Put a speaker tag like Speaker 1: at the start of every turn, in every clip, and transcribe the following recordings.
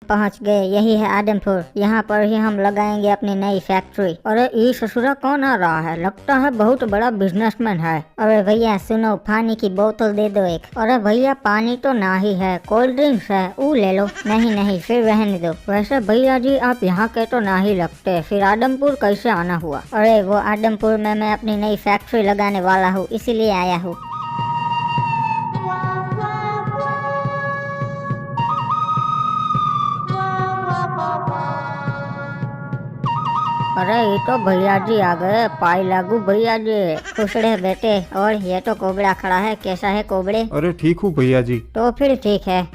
Speaker 1: पहुंच गए, यही है आदमपुर। यहाँ पर ही हम लगाएंगे अपनी नई फैक्ट्री। अरे ये ससुरा कौन आ रहा है? लगता है बहुत बड़ा बिजनेसमैन है। अरे भैया सुनो, पानी की बोतल दे दो एक। अरे भैया पानी तो ना ही है, कोल्ड ड्रिंक्स है, वो ले लो। नहीं नहीं फिर रहने दो। वैसे भैया जी आप यहाँ के तो ना ही लगते, फिर आदमपुर कैसे आना हुआ? अरे वो आदमपुर में मैं अपनी नई फैक्ट्री लगाने वाला हूँ, इसीलिए आया हूँ। अरे ये तो भैया जी आ गए। पाई लागू भैया जी, खुश रहे बेटे। और ये तो कोबड़ा खड़ा है, कैसा है कोबड़े?
Speaker 2: अरे ठीक हूँ भैया जी।
Speaker 1: तो फिर ठीक है।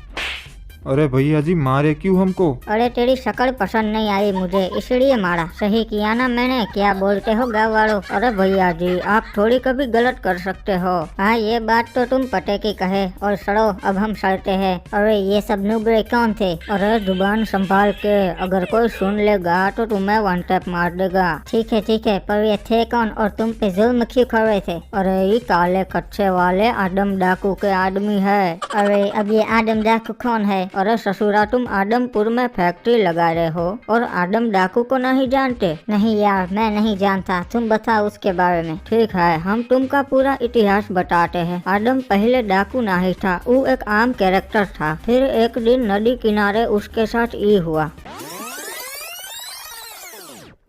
Speaker 2: अरे भैया जी मारे क्यों हमको?
Speaker 1: अरे तेरी शक्ल पसंद नहीं आई मुझे, इसलिए मारा। सही किया ना मैंने? क्या बोलते हो गाँव वालों? अरे भैया जी आप थोड़ी कभी गलत कर सकते हो। हाँ ये बात तो तुम पते की कहे। और सड़ो अब हम सड़ते हैं। अरे ये सब नुबड़े कौन थे? अरे जुबान संभाल के, अगर कोई सुन लेगा तो तुम्हें वन टैप मार देगा। ठीक है, पर ये थे कौन और तुम पे जुल्म क्यों कर रहे थे? अरे ये काले कच्चे वाले आदम डाकू के आदमी है। अरे अब ये आदम डाकू कौन है? अरे ससुरा तुम आदमपुर में फैक्ट्री लगा रहे हो और आदम डाकू को नहीं जानते? नहीं यार मैं नहीं जानता, तुम बताओ उसके बारे में। ठीक है हम तुमका पूरा इतिहास बताते हैं। आदम पहले डाकू नहीं था, वो एक आम कैरेक्टर था। फिर एक दिन नदी किनारे उसके साथ ये हुआ।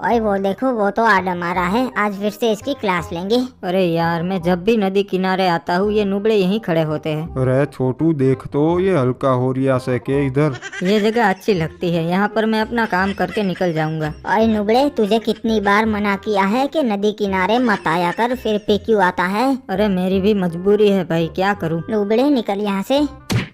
Speaker 1: ओए वो देखो, वो तो आदम आ रहा है। आज फिर से इसकी क्लास लेंगे।
Speaker 3: अरे यार मैं जब भी नदी किनारे आता हूँ ये नुबड़े यहीं खड़े होते हैं।
Speaker 2: अरे छोटू देख तो ये हल्का हो रिया से के इधर।
Speaker 3: ये जगह अच्छी लगती है, यहाँ पर मैं अपना काम करके निकल जाऊंगा।
Speaker 1: ओए नुबड़े तुझे कितनी बार मना किया है कि नदी किनारे मत आया कर, फिर पे क्यों आता है?
Speaker 3: अरे मेरी भी मजबूरी है भाई, क्या करूँ।
Speaker 1: नुबड़े निकल यहाँ से।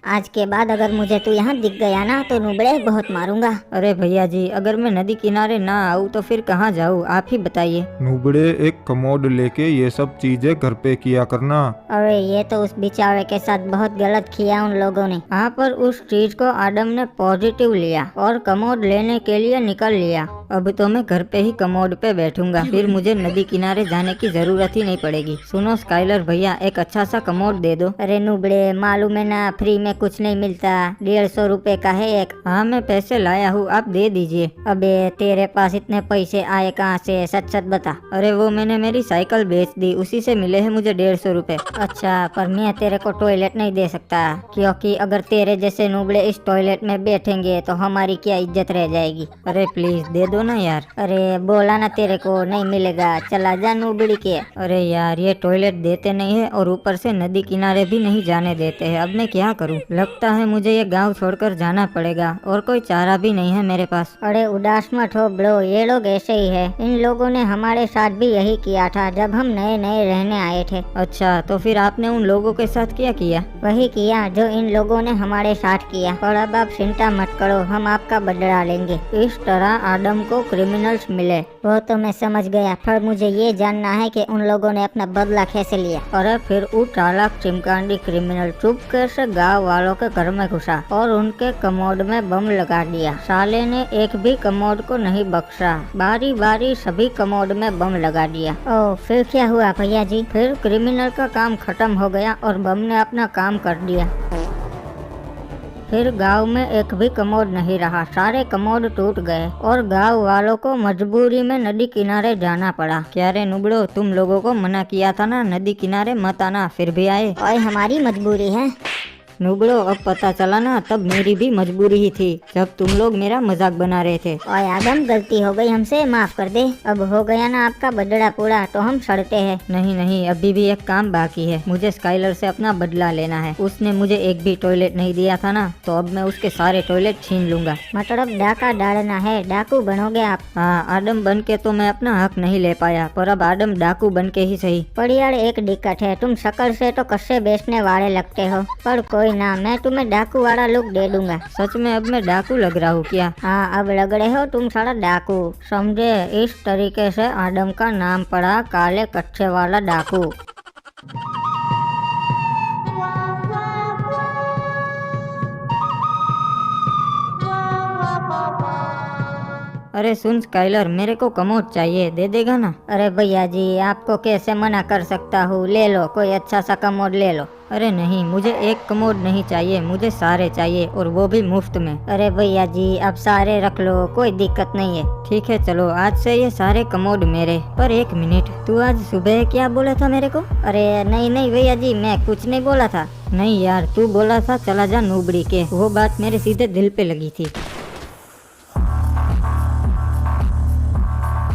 Speaker 1: आज के बाद अगर मुझे तू यहाँ दिख गया ना तो नुबड़े बहुत मारूंगा।
Speaker 3: अरे भैया जी अगर मैं नदी किनारे ना आऊँ तो फिर कहाँ जाऊँ, आप ही बताइए।
Speaker 2: नुबड़े एक कमोड लेके ये सब चीजें घर पे किया करना।
Speaker 1: अरे ये तो उस बेचारे के साथ बहुत गलत किया उन लोगों ने।
Speaker 3: यहाँ पर उस चीज को आदम ने पॉजिटिव लिया और कमोड लेने के लिए निकल लिया। अब तो मैं घर पे ही कमोड पे बैठूंगा, फिर मुझे नदी किनारे जाने की जरूरत ही नहीं पड़ेगी। सुनो स्काइलर भैया एक अच्छा सा कमोड दे दो।
Speaker 1: अरे नुबड़े मालूम है ना फ्री में कुछ नहीं मिलता, 150 रुपए का है एक।
Speaker 3: हाँ मैं पैसे लाया हूँ, आप दे दीजिए।
Speaker 1: अबे तेरे पास इतने पैसे आए कहाँ से? सच सच बता।
Speaker 3: अरे वो मैंने मेरी साइकिल बेच दी, उसी से मिले हैं मुझे 150 रुपए।
Speaker 1: अच्छा पर मैं तेरे को टॉयलेट नहीं दे सकता, क्योंकि अगर तेरे जैसे नुबड़े इस टॉयलेट में बैठेंगे तो हमारी क्या इज्जत रह जाएगी।
Speaker 3: अरे प्लीज दे दो ना यार।
Speaker 1: अरे बोला ना तेरे को नहीं मिलेगा, चला जा नुबड़ी के।
Speaker 3: अरे यार ये टॉयलेट देते नहीं है और ऊपर से नदी किनारे भी नहीं जाने देते हैं, अब मैं क्या करूँ। लगता है मुझे ये गांव छोड़कर जाना पड़ेगा और कोई चारा भी नहीं है मेरे पास।
Speaker 1: अरे उदास मत हो ब्रो, ये लोग ऐसे ही है। इन लोगों ने हमारे साथ भी यही किया था जब हम नए नए रहने आए थे।
Speaker 3: अच्छा तो फिर आपने उन लोगों के साथ क्या किया?
Speaker 1: वही किया जो इन लोगों ने हमारे साथ किया। और अब आप चिंता मत करो, हम आपका बदला लेंगे।
Speaker 3: इस तरह आदम को क्रिमिनल्स मिले।
Speaker 1: वो तो मैं समझ गया, पर मुझे ये जानना है कि उन लोगों ने अपना बदला कैसे लिया।
Speaker 3: अरे फिर वो चालाक चिमकांडी क्रिमिनल चुपके से गाँव वालों के घर में घुसा और उनके कमोड में बम लगा दिया। साले ने एक भी कमोड को नहीं बख्शा, बारी बारी सभी कमोड में बम लगा दिया।
Speaker 1: ओह फिर क्या हुआ भैया जी?
Speaker 3: फिर क्रिमिनल का काम खत्म हो गया और बम ने अपना काम कर दिया। फिर गांव में एक भी कमोड नहीं रहा, सारे कमोड टूट गए और गांव वालों को मजबूरी में नदी किनारे जाना पड़ा। क्या रे नुबड़ो, तुम लोगों को मना किया था ना नदी किनारे मत आना, फिर भी आए।
Speaker 1: और हमारी मजबूरी है।
Speaker 3: नुबड़ो अब पता चला ना, तब मेरी भी मजबूरी ही थी जब तुम लोग मेरा मजाक बना रहे थे।
Speaker 1: और आदम गलती हो गई हमसे, माफ कर दे। अब हो गया ना आपका बदला पूरा, तो हम सड़ते हैं।
Speaker 3: नहीं नहीं अभी भी एक काम बाकी है, मुझे स्काइलर से अपना बदला लेना है। उसने मुझे एक भी टॉयलेट नहीं दिया था ना, तो अब मैं उसके सारे टॉयलेट छीन लूंगा।
Speaker 1: मतलब डाका डालना है, डाकू बनोगे आप?
Speaker 3: हाँ आदम बन के तो मैं अपना हक नहीं ले पाया, पर अब आदम डाकू बन के ही सही।
Speaker 1: पर यार एक दिक्कत है, तुम शक्ल से तो कस्से बेचने वाले लगते हो, पर कोई ना मैं तुम्हें डाकू वाला लुक दे दूंगा।
Speaker 3: सच में अब मैं डाकू लग रहा हूँ क्या?
Speaker 1: हाँ अब लग रहे हो तुम सारा डाकू, समझे। इस तरीके से आदम का नाम पड़ा काले कच्चे वाला डाकू। अरे सुन स्काइलर, मेरे को कमोड चाहिए, दे देगा ना? अरे भैया जी आपको कैसे मना कर सकता हूँ, ले लो कोई अच्छा सा कमोड ले लो।
Speaker 3: अरे नहीं, मुझे एक कमोड नहीं चाहिए, मुझे सारे चाहिए और वो भी मुफ्त में।
Speaker 1: अरे भैया जी आप सारे रख लो, कोई दिक्कत नहीं है।
Speaker 3: ठीक है चलो, आज से ये सारे कमोड मेरे। पर एक मिनट, तू आज सुबह क्या बोला था मेरे को?
Speaker 1: अरे नहीं नहीं भैया जी, मैं कुछ नहीं बोला था।
Speaker 3: नहीं यार, तू बोला था चला जा नूबड़ी के, वो बात मेरे सीधे दिल पे लगी थी।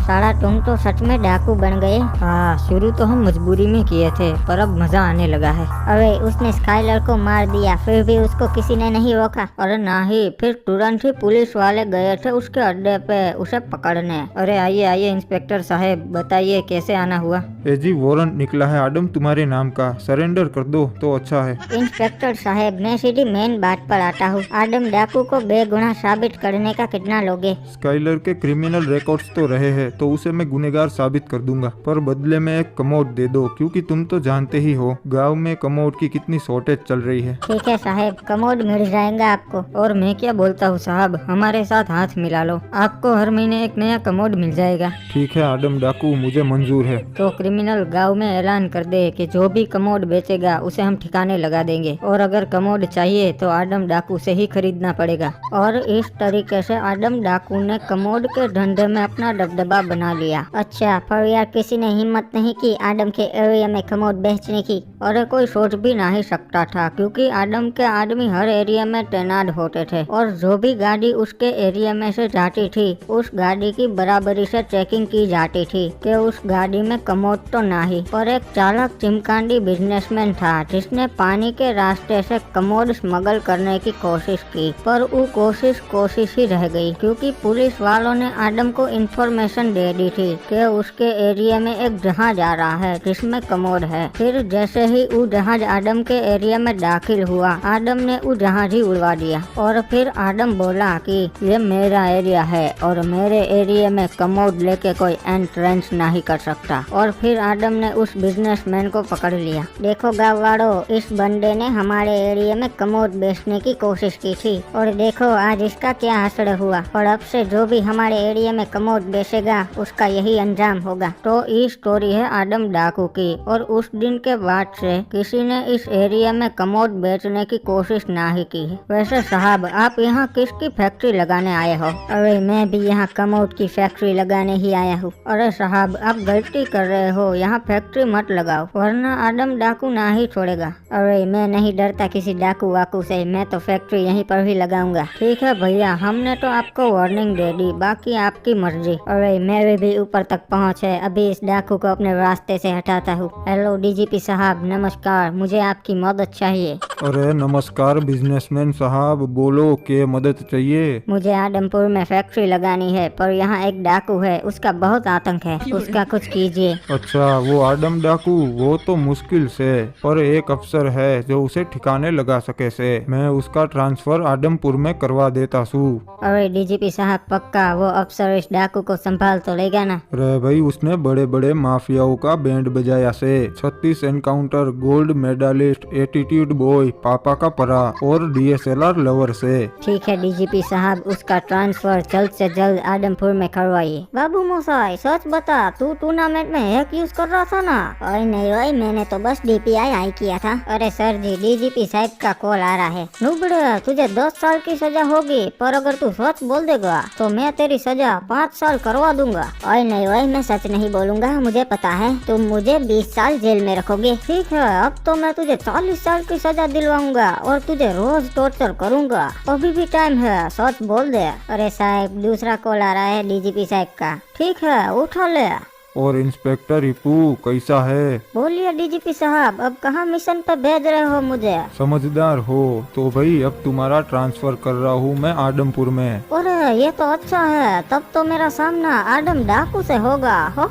Speaker 1: साला तुम तो सच में डाकू बन गए।
Speaker 3: हाँ, शुरू तो हम मजबूरी में किए थे, पर अब मजा आने लगा है।
Speaker 1: अरे उसने स्काइलर को मार दिया, फिर भी उसको किसी ने नहीं रोका।
Speaker 3: अरे नहीं, फिर तुरंत ही पुलिस वाले गए थे उसके अड्डे पे उसे पकड़ने। अरे आइए आइए इंस्पेक्टर साहब, बताइए कैसे आना हुआ?
Speaker 2: ए जी, वारंट निकला है आदम तुम्हारे नाम का, सरेंडर कर दो तो अच्छा है।
Speaker 1: इंस्पेक्टर साहब मैं सीधी मेन बात पर आता हूँ। आदम डाकू को बेगुनाह साबित करने का कितना लोगे?
Speaker 2: स्काइलर के क्रिमिनल रिकॉर्ड्स तो रहे हैं, तो उसे मैं गुनहगार साबित कर दूंगा, पर बदले में एक कमोड दे दो, क्योंकि तुम तो जानते ही हो गांव में कमोड की कितनी शॉर्टेज चल रही है।
Speaker 1: ठीक है साहब, कमोड मिल जाएगा आपको।
Speaker 3: और मैं क्या बोलता हूँ साहब, हमारे साथ हाथ मिला लो, आपको हर महीने एक नया कमोड मिल जाएगा।
Speaker 2: ठीक है आदम डाकू, मुझे मंजूर है।
Speaker 3: तो क्रिमिनल गांव में ऐलान कर दे कि जो भी कमोड बेचेगा उसे हम ठिकाने लगा देंगे, और अगर कमोड चाहिए तो आदम डाकू से ही खरीदना पड़ेगा।
Speaker 1: और इस तरीके से आदम डाकू ने कमोड के धंधे में अपना दबदबा बना लिया। अच्छा, पर यार किसी ने हिम्मत नहीं की आदम के एरिया में कमोड बेचने की।
Speaker 3: अरे कोई सोच भी नहीं सकता था, क्योंकि आदम के आदमी हर एरिया में तैनात होते थे, और जो भी गाड़ी उसके एरिया में से जाती थी उस गाड़ी की बराबरी से चेकिंग की जाती थी कि उस गाड़ी में कमोड तो नहीं। पर एक चालाक चिमकांडी बिजनेसमैन था जिसने पानी के रास्ते से कमोड स्मगल करने की कोशिश की, पर वो कोशिश ही रह गई, क्योंकि पुलिस वालों ने आदम को इन्फॉर्मेशन दे दी थी कि उसके एरिया में एक जहाज आ रहा है जिसमें कमोड है। फिर जैसे ही वो जहाज आदम के एरिया में दाखिल हुआ, आदम ने वो जहाज ही उड़वा दिया, और फिर आदम बोला कि ये मेरा एरिया है और मेरे एरिया में कमोड लेके कोई एंट्रेंस नहीं कर सकता। और फिर आदम ने उस बिजनेसमैन को पकड़ लिया।
Speaker 1: देखो गाँव वालों, इस बंदे ने हमारे एरिया में कमोड बेचने की कोशिश की थी, और देखो आज इसका क्या असर हुआ। और अब से जो भी हमारे एरिया में कमोड बेचेगा उसका यही अंजाम होगा।
Speaker 3: तो ये स्टोरी है आदम डाकू की, और उस दिन के बाद से किसी ने इस एरिया में कमोड बेचने की कोशिश नहीं की है। वैसे साहब, आप यहाँ किसकी फैक्ट्री लगाने आए हो?
Speaker 1: अरे मैं भी यहाँ कमोड की फैक्ट्री लगाने ही आया हूँ।
Speaker 3: अरे साहब, आप गलती कर रहे हो, यहाँ फैक्ट्री मत लगाओ, वरना आदम डाकू ना ही छोड़ेगा।
Speaker 1: अरे मैं नहीं डरता किसी डाकू वाकू से, मैं तो फैक्ट्री यहीं पर ही लगाऊंगा।
Speaker 3: ठीक है भैया, हमने तो आपको वार्निंग दे दी, बाकी आपकी मर्जी।
Speaker 1: अरे मेरे भी ऊपर तक पहुँच है, अभी इस डाकू को अपने रास्ते से हटाता हूँ। हेलो डीजीपी साहब, नमस्कार, मुझे आपकी मदद चाहिए।
Speaker 2: अरे नमस्कार बिजनेसमैन साहब, बोलो क्या मदद चाहिए?
Speaker 1: मुझे आदमपुर में फैक्ट्री लगानी है, पर यहाँ एक डाकू है, उसका बहुत आतंक है, उसका कुछ कीजिए।
Speaker 2: अच्छा, वो आदम डाकू, वो तो मुश्किल से, पर एक अफसर है जो उसे ठिकाने लगा सके से, मैं उसका ट्रांसफर आदमपुर में करवा देता हूँ।
Speaker 1: अरे डीजीपी साहब, पक्का वो अफसर इस डाकू को संभाल तो लेगा ना?
Speaker 2: रे भाई, उसने बड़े बड़े माफियाओं का बैंड बजाया से, 36 encounter, gold medalist, attitude boy, पापा का परा और डीएसएलआर लवर से।
Speaker 1: ठीक है डीजीपी साहब, उसका ट्रांसफर जल्द से जल्द आदमपुर में करवाइए। बाबू मोसाई, सच बता, तू टूर्नामेंट में हैक यूज कर रहा था ना? ओए नहीं ओए, मैंने तो बस डीपीआई हाई किया था। अरे सर जी, डीजीपी साहब का कॉल आ रहा है। नुबड़े, तुझे 10 साल की सजा होगी, पर अगर तू सच बोल देगा तो मैं तेरी सजा 5 साल करवा दूंगा। ओए नहीं ओए, मैं सच नहीं बोलूंगा, मुझे पता है तुम मुझे 20 साल जेल में रखोगे। ठीक है, अब तो मैं तुझे 40 साल की सजा दिलवाऊंगा और तुझे रोज टॉर्चर करूंगा। अभी भी टाइम है, सच बोल दे। अरे साहब, दूसरा कॉल आ रहा है डीजीपी साहब का। ठीक है, उठा ले।
Speaker 2: और इंस्पेक्टर रिपू कैसा है?
Speaker 1: बोलिए डीजीपी साहब, अब कहाँ मिशन पे भेज रहे हो मुझे?
Speaker 2: समझदार हो तो भाई, अब तुम्हारा ट्रांसफर कर रहा हूँ मैं आदमपुर में।
Speaker 1: अरे ये तो अच्छा है, तब तो मेरा सामना आदम डाकू से होगा। हो।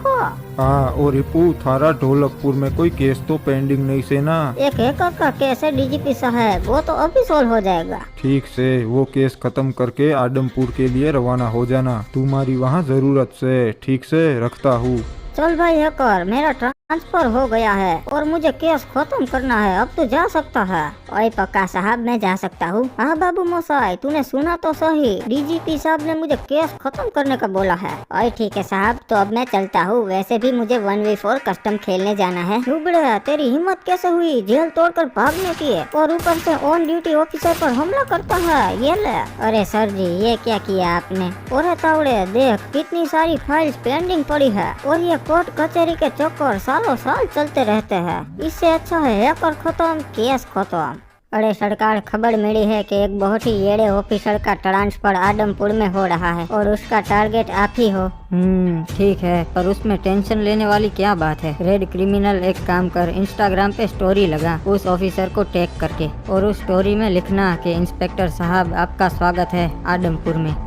Speaker 2: हाँ, और रिपू, थारा ढोलकपुर में कोई केस तो पेंडिंग नहीं से ना?
Speaker 1: एक हैकर का केस है डीजीपी साहब, वो तो अभी सोल्व हो जाएगा।
Speaker 2: ठीक से वो केस खत्म करके आदमपुर के लिए रवाना हो जाना, तुम्हारी वहाँ जरूरत से। ठीक से, रखता हूँ।
Speaker 1: चल भाई हैकर, मेरा ट्रांसफर हो गया है और मुझे केस खत्म करना है। अब तो जा सकता है। ओए पक्का साहब, मैं जा सकता हूँ? हाँ बाबू मोसाई, तूने सुना तो सही, डीजीपी साहब ने मुझे केस खत्म करने का बोला है। ओए ठीक है साहब, तो अब मैं चलता हूँ। वैसे भी मुझे 1v4 कस्टम खेलने जाना है। नुबड़े, तेरी हिम्मत कैसे हुई जेल तोड़कर भागने की है, और ऊपर से ऑन ड्यूटी ऑफिसर पर हमला करता है? ये ले। अरे सर जी, ये क्या किया आपने? अरे तावड़े, देख कितनी सारी फाइल्स पेंडिंग पड़ी है, और ये कोर्ट कचहरी के चक्कर सालों साल चलते रहते हैं। इससे अच्छा है हैकर खत्म, केस खत्म। अरे सरकार, खबर मिली है कि एक बहुत ही येड़े ऑफिसर का ट्रांसफर आदमपुर में हो रहा है और उसका टारगेट आप ही हो।
Speaker 3: ठीक है, पर उसमें टेंशन लेने वाली क्या बात है? रेड क्रिमिनल, एक काम कर, इंस्टाग्राम पे स्टोरी लगा उस ऑफिसर को टैग करके, और उस स्टोरी में लिखना कि इंस्पेक्टर साहब आपका स्वागत है आदमपुर में।